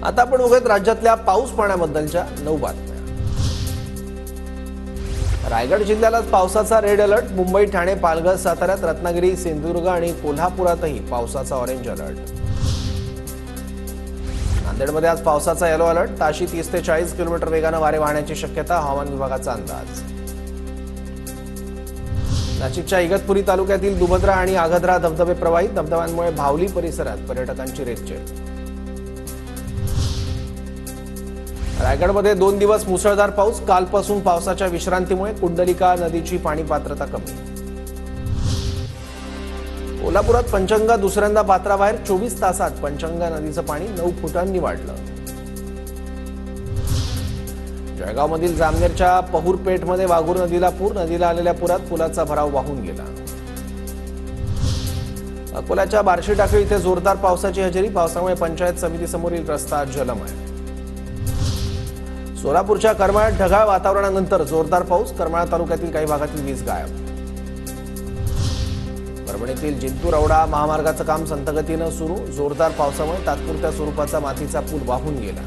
आता आपण बघूयात राज्यातल्या पाऊस पाण्याबद्दलच्या 9 बातम्या। रायगड जिल्ह्याला पावसाचा रेड अलर्ट। मुंबई, ठाणे, पालघर, साताऱ्यात, रत्नागिरी, सिंधुदुर्ग आणि कोल्हापुरातही पावसाचा ऑरेंज अलर्ट। नांदेडमध्ये आज पावसाचा येलो अलर्ट। ताशी 30 ते 40 किलोमीटर वेगाने वारे वाहण्याची शक्यता, हवामान विभागाचा अंदाज। नाशिकच्या इगतपुरी तालुक्यातील दुभद्रा आणि आगद्रा धबधबे प्रवाहित। धबधब्यांमुळे भावली परिसरात पर्यटकांची रेलचेल। रायगडमध्ये 2 दिवस मुसळधार पाऊस। कालपासून पावसाच्या विश्रांतीमुळे कुंडलिका नदीची पाणी पात्रता कमी। कोल्हापुरात पंचगंगा दुसऱ्यांदा पात्राबाहेर। 24 तासात पंचगंगा नदीचं पाणी 9 फुटांनी वाढलं। जळगावमधील जामनेरच्या पहुरपेठमध्ये वाघूर नदीला पूर। नदीला आलेल्या पुरात पुलाचा भराव वाहून गेला। अकोल्याच्या बार्शी टाकळी इथे जोरदार पावसाची हजेरी। पावसामुळे पंचायत समितीसमोरील रस्ता जलमय। सोलापूरच्या करमाळ्यात ढगाळ वातावरणानंतर जोरदार पाऊस। करमाळा तालुक्यातील काही भागातील वीज गायब। परभणीतील जिंतूर औढा महामार्गाचं काम संथगतीनं सुरू। जोरदार पावसामुळे तात्पुरत्या स्वरूपाचा मातीचा पूल वाहून गेला।